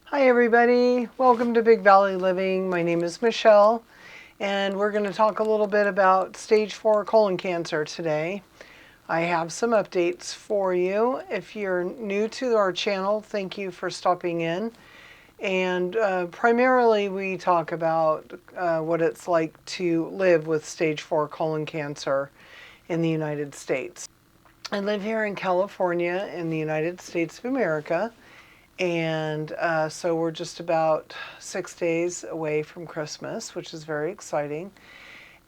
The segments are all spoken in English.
Hi everybody, welcome to Big Valley Living. My name is Michelle and we're going to talk a little bit about stage 4 colon cancer today. I have some updates for you. If you're new to our channel, thank you for stopping in. And primarily we talk about what it's like to live with stage 4 colon cancer in the United States. I live here in California in the United States of America. And so we're just about 6 days away from Christmas, which is very exciting.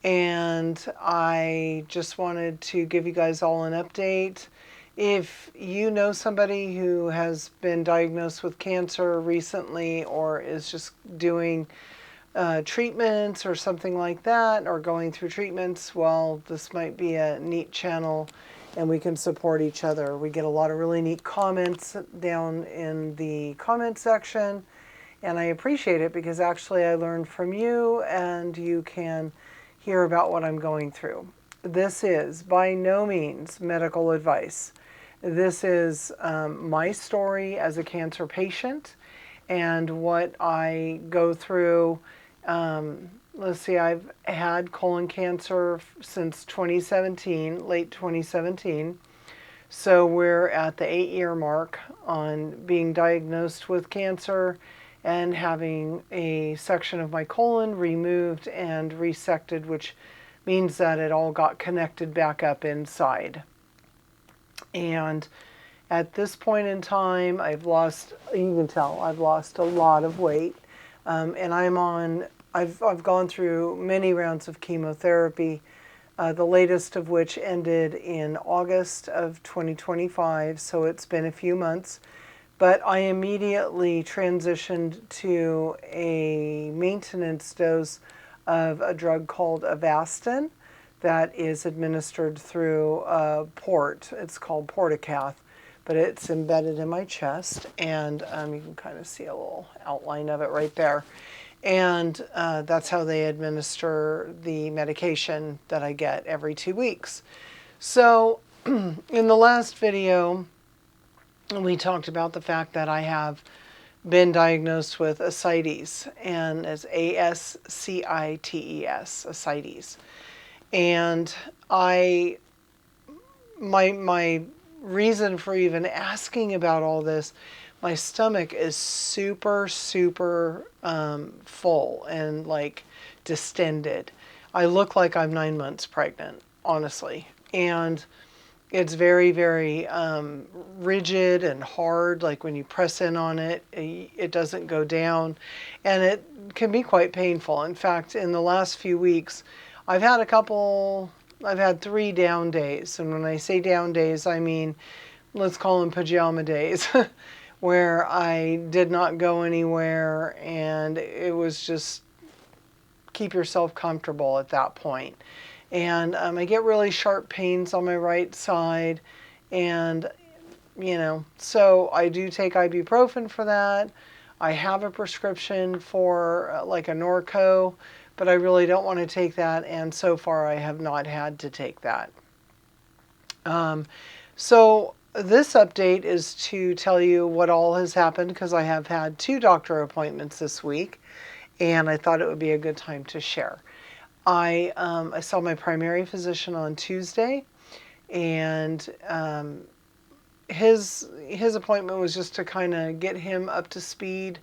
And I just wanted to give you guys all an update. If you know somebody who has been diagnosed with cancer recently or is just doing treatments or something like that, or going through treatments, well, this might be a neat channel and we can support each other. We get a lot of really neat comments down in the comment section, and I appreciate it because actually I learned from you and you can hear about what I'm going through. This is by no means medical advice. This is my story as a cancer patient and what I go through. Let's see, I've had colon cancer since 2017, late 2017. So we're at the 8-year mark on being diagnosed with cancer and having a section of my colon removed and resected, which means that it all got connected back up inside. And at this point in time, I've lost, you can tell, I've lost a lot of weight. And I've gone through many rounds of chemotherapy, the latest of which ended in August of 2025, so it's been a few months. But I immediately transitioned to a maintenance dose of a drug called Avastin that is administered through a port. It's called Portacath, but it's embedded in my chest, and you can kind of see a little outline of it right there. And that's how they administer the medication that I get every 2 weeks. So in the last video, we talked about the fact that I have been diagnosed with ascites, and as ASCITES, ascites. And my reason for even asking about all this, my stomach is super full and like distended. I look like I'm 9 months pregnant, honestly. And it's very rigid and hard. Like when you press in on it, it doesn't go down, and it can be quite painful. In fact, in the last few weeks, I've had 3 down days. And when I say down days, I mean, let's call them pajama days, where I did not go anywhere, and it was just keep yourself comfortable at that point. And I get really sharp pains on my right side, and so I do take ibuprofen for that. I have a prescription for like a Norco, but I really don't want to take that, and so far I have not had to take that. So this update is to tell you what all has happened, because I have had 2 doctor appointments this week, and I thought it would be a good time to share. I saw my primary physician on Tuesday, and his appointment was just to kind of get him up to speed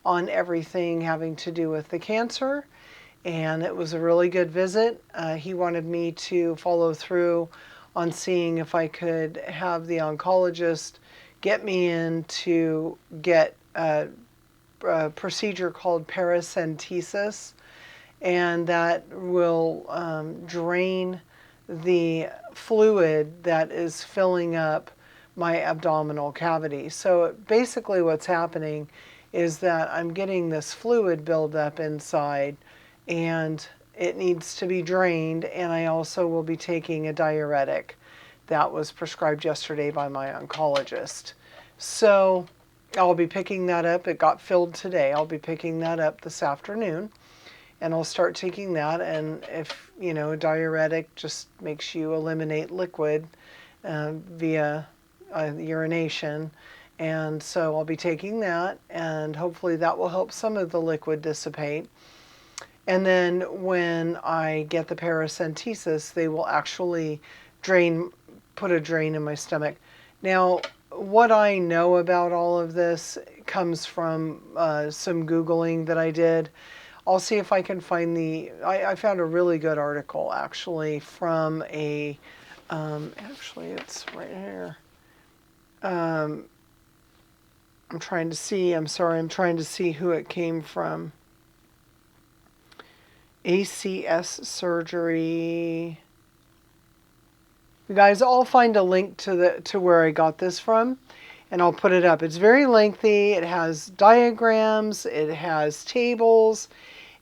on everything having to do with the cancer, and it was a really good visit. He wanted me to follow through on seeing if I could have the oncologist get me in to get a procedure called Paracentesis, and that will drain the fluid that is filling up my abdominal cavity. So basically what's happening is that I'm getting this fluid buildup inside, and it needs to be drained, and I also will be taking a diuretic that was prescribed yesterday by my oncologist. So I'll be picking that up. It got filled today. I'll be picking that up this afternoon, and I'll start taking that. And if, a diuretic just makes you eliminate liquid via urination, And so I'll be taking that, and hopefully that will help some of the liquid dissipate. And then when I get the paracentesis, they will actually put a drain in my stomach. Now, what I know about all of this comes from some Googling that I did. I'll see if I can find I found a really good article actually from actually it's right here. I'm trying to see, I'm trying to see who it came from. ACS surgery. You guys, I'll find a link to where I got this from, and I'll put it up. It's very lengthy. It has diagrams, it has tables,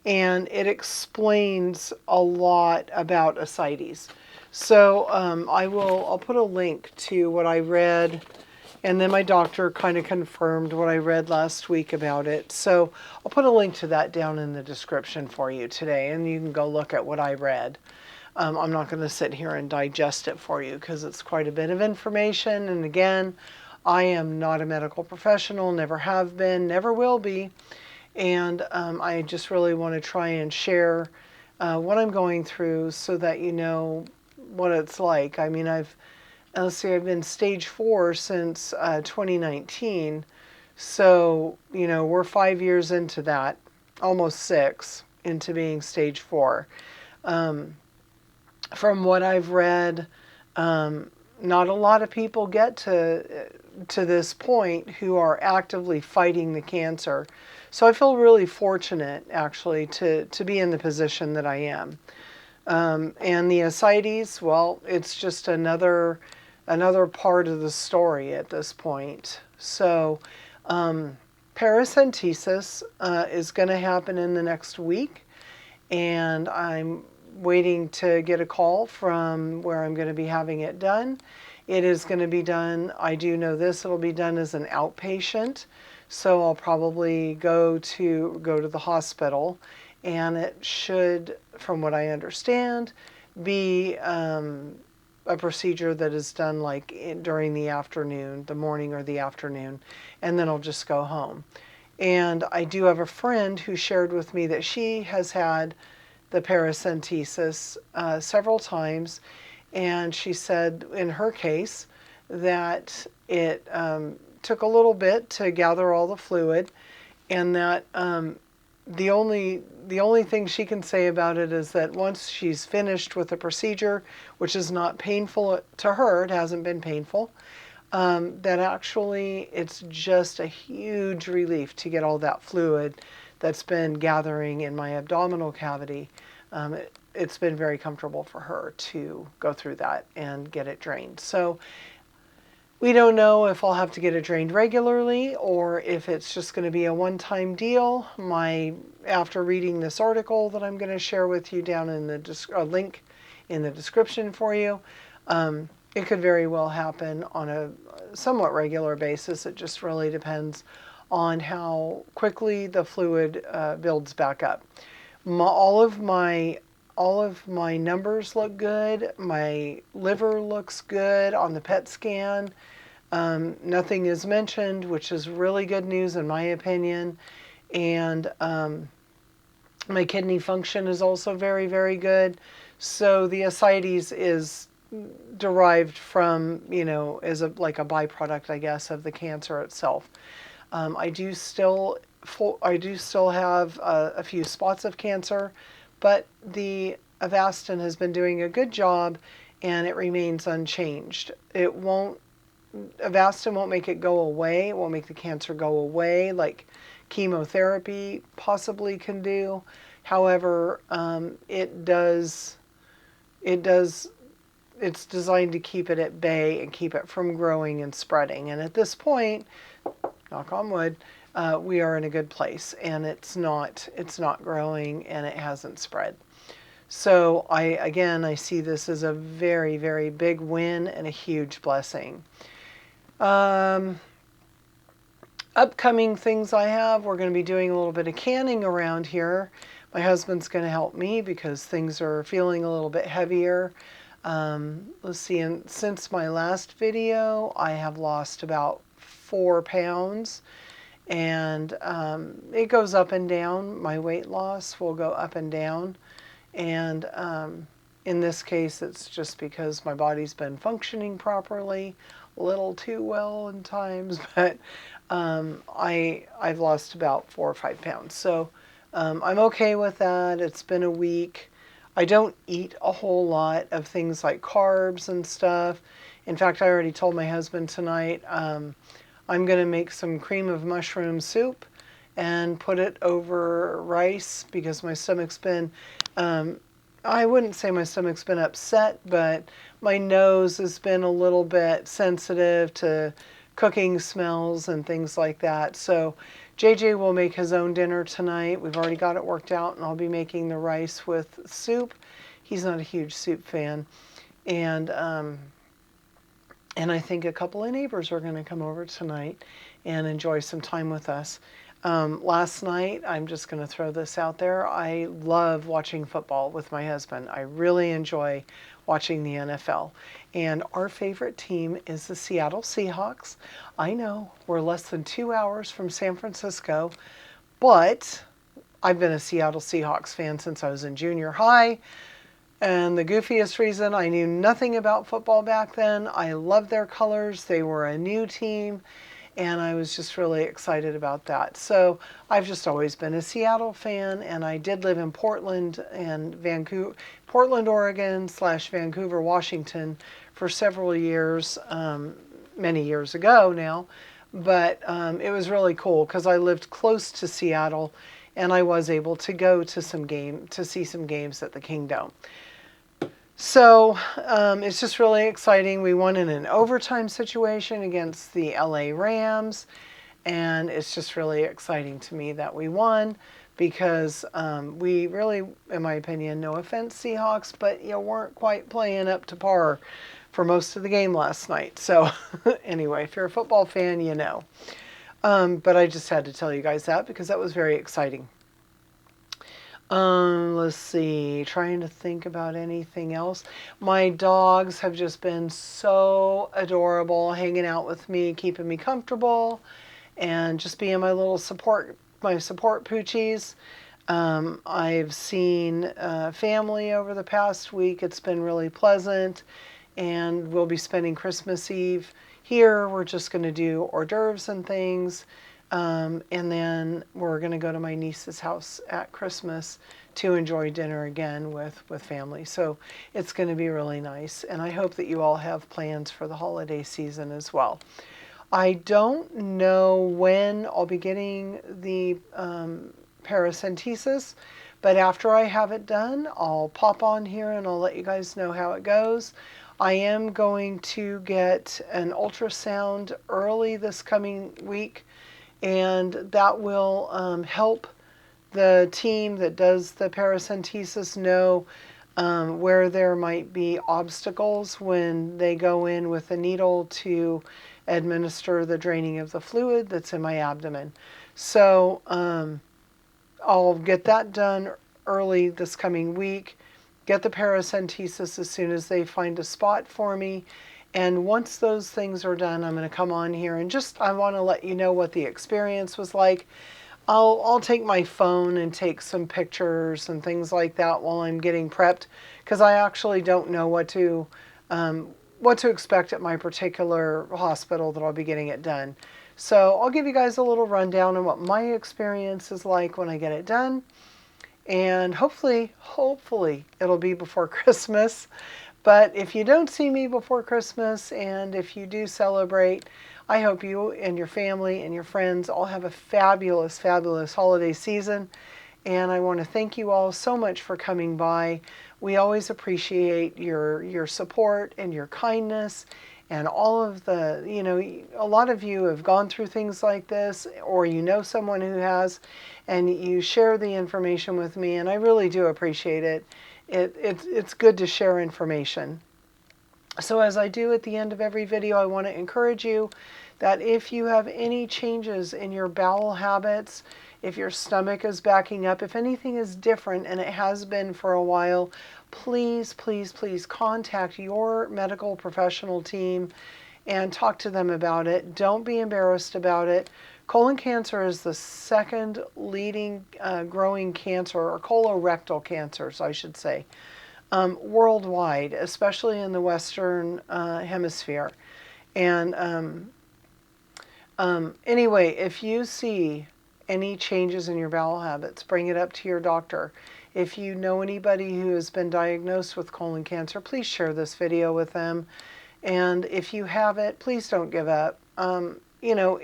and it explains a lot about ascites. So I'll put a link to what I read, and then my doctor kind of confirmed what I read last week about it. So I'll put a link to that down in the description for you today, and you can go look at what I read. I'm not going to sit here and digest it for you because it's quite a bit of information. And again, I am not a medical professional, never have been, never will be. And I just really want to try and share what I'm going through so that you know what it's like. I mean, let's see, I've been stage 4 since 2019. So, you know, we're 5 years into that, almost 6 into being stage 4. From what I've read, not a lot of people get to this point who are actively fighting the cancer. So I feel really fortunate, actually, to be in the position that I am. And the ascites, well, it's just another part of the story at this point. So paracentesis is going to happen in the next week, and I'm waiting to get a call from where I'm going to be having it done. It is going to be done, I do know this, it'll be done as an outpatient. So I'll probably go to the hospital, and it should, from what I understand, be a procedure that is done like during the afternoon, the morning or the afternoon, and then I'll just go home. And I do have a friend who shared with me that she has had the paracentesis several times, and she said in her case that it took a little bit to gather all the fluid, and that the only thing she can say about it is that once she's finished with the procedure, which is not painful to her, it hasn't been painful, that actually it's just a huge relief to get all that fluid that's been gathering in my abdominal cavity. It's been very comfortable for her to go through that and get it drained. So we don't know if I'll have to get it drained regularly or if it's just going to be a one-time deal. After reading this article that I'm going to share with you down in the link in the description for you, it could very well happen on a somewhat regular basis. It just really depends on how quickly the fluid builds back up. All of my numbers look good. My liver looks good on the PET scan. Nothing is mentioned, which is really good news in my opinion. And my kidney function is also very, very good. So the ascites is derived from, you know, as like a byproduct, I guess, of the cancer itself. I do still have a few spots of cancer, but the Avastin has been doing a good job, and it remains unchanged. Avastin won't make it go away. It won't make the cancer go away like chemotherapy possibly can do. However, it's designed to keep it at bay and keep it from growing and spreading. And at this point, knock on wood, we are in a good place, and it's not growing, and it hasn't spread. So I see this as a very, very big win and a huge blessing. Upcoming things I have, we're going to be doing a little bit of canning around here. My husband's going to help me because things are feeling a little bit heavier. Let's see, and since my last video, I have lost about 4 pounds. And it goes up and down. My weight loss will go up and down. And in this case, it's just because my body's been functioning properly, a little too well in times, but I've lost about 4 or 5 pounds. So I'm okay with that. It's been a week. I don't eat a whole lot of things like carbs and stuff. In fact, I already told my husband tonight I'm going to make some cream of mushroom soup and put it over rice because my stomach's been, I wouldn't say my stomach's been upset, but my nose has been a little bit sensitive to cooking smells and things like that. So JJ will make his own dinner tonight. We've already got it worked out, and I'll be making the rice with soup. He's not a huge soup fan. And I think a couple of neighbors are going to come over tonight and enjoy some time with us. Last night, I'm just going to throw this out there, I love watching football with my husband. I really enjoy watching the NFL. And our favorite team is the Seattle Seahawks. I know we're less than 2 hours from San Francisco, but I've been a Seattle Seahawks fan since I was in junior high. And the goofiest reason, I knew nothing about football back then. I loved their colors. They were a new team, and I was just really excited about that. So I've just always been a Seattle fan, and I did live in Portland and Vancouver, Portland, Oregon / Vancouver, Washington for several years, many years ago now. But it was really cool because I lived close to Seattle, and I was able to go to see some games at the Kingdome. So it's just really exciting. We won in an overtime situation against the LA Rams, and it's just really exciting to me that we won because we really, in my opinion, no offense Seahawks, but you weren't quite playing up to par for most of the game last night. So anyway, if you're a football fan, you know. But I just had to tell you guys that because that was very exciting. Let's see, trying to think about anything else. My dogs have just been so adorable, hanging out with me, keeping me comfortable, and just being my little support poochies. I've seen family over the past week. It's been really pleasant, and we'll be spending Christmas Eve here. We're just going to do hors d'oeuvres and things. And then we're going to go to my niece's house at Christmas to enjoy dinner again with family. So it's going to be really nice. And I hope that you all have plans for the holiday season as well. I don't know when I'll be getting the Paracentesis, but after I have it done, I'll pop on here and I'll let you guys know how it goes. I am going to get an ultrasound early this coming week, and that will help the team that does the paracentesis know where there might be obstacles when they go in with a needle to administer the draining of the fluid that's in my abdomen. So I'll get that done early this coming week, get the paracentesis as soon as they find a spot for me. And once those things are done, I'm going to come on here and I want to let you know what the experience was like. I'll take my phone and take some pictures and things like that while I'm getting prepped, because I actually don't know what to expect at my particular hospital that I'll be getting it done. So I'll give you guys a little rundown on what my experience is like when I get it done. And hopefully it'll be before Christmas. But if you don't see me before Christmas, and if you do celebrate, I hope you and your family and your friends all have a fabulous, fabulous holiday season. And I want to thank you all so much for coming by. We always appreciate your support and your kindness, and all of the, a lot of you have gone through things like this, or you know someone who has, and you share the information with me, and I really do appreciate it. It's good to share information. So as I do at the end of every video, I want to encourage you that if you have any changes in your bowel habits, if your stomach is backing up, if anything is different, and it has been for a while, please, please, please contact your medical professional team and talk to them about it. Don't be embarrassed about it. Colon cancer is the second leading growing cancer, or colorectal cancers, I should say, worldwide, especially in the Western Hemisphere. And anyway, if you see any changes in your bowel habits, bring it up to your doctor. If you know anybody who has been diagnosed with colon cancer, please share this video with them. And if you have it, please don't give up. You know,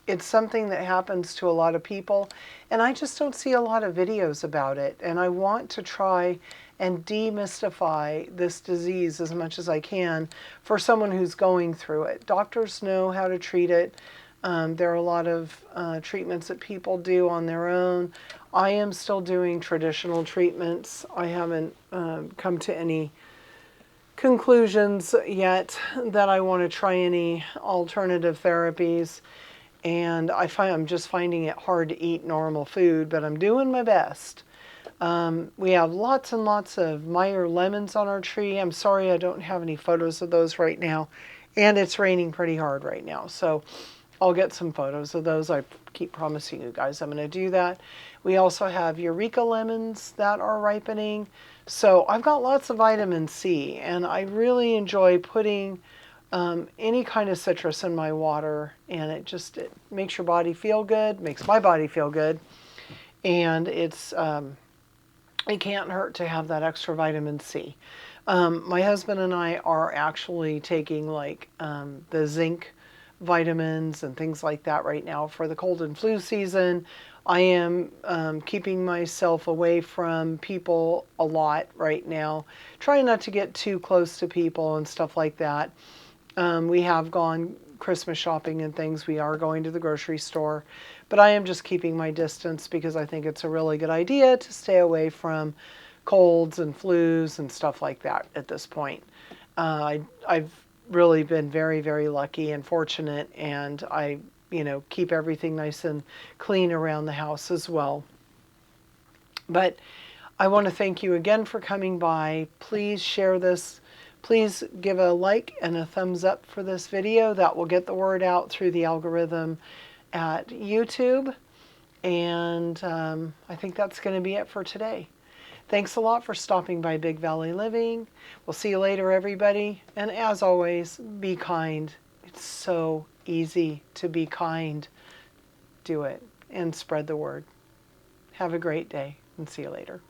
it's something that happens to a lot of people, and I just don't see a lot of videos about it. And I want to try and demystify this disease as much as I can for someone who's going through it. Doctors know how to treat it. There are a lot of treatments that people do on their own. I am still doing traditional treatments. I haven't come to any conclusions yet that I want to try any alternative therapies. And I'm just finding it hard to eat normal food, but I'm doing my best. We have lots and lots of Meyer lemons on our tree. I'm sorry I don't have any photos of those right now. And it's raining pretty hard right now. So I'll get some photos of those. I keep promising you guys I'm going to do that. We also have Eureka lemons that are ripening. So I've got lots of vitamin C, and I really enjoy putting any kind of citrus in my water, and it makes your body feel good, makes my body feel good, and it can't hurt to have that extra vitamin C. My husband and I are actually taking like the zinc vitamins and things like that right now for the cold and flu season. I am keeping myself away from people a lot right now, trying not to get too close to people and stuff like that. We have gone Christmas shopping and things. We are going to the grocery store, but I am just keeping my distance because I think it's a really good idea to stay away from colds and flus and stuff like that at this point. I've really been very, very lucky and fortunate, and I, keep everything nice and clean around the house as well. But I want to thank you again for coming by. Please share this. Please give a like and a thumbs up for this video. That will get the word out through the algorithm at YouTube. And I think that's going to be it for today. Thanks a lot for stopping by Big Valley Living. We'll see you later, everybody. And as always, be kind. It's so easy to be kind. Do it and spread the word. Have a great day and see you later.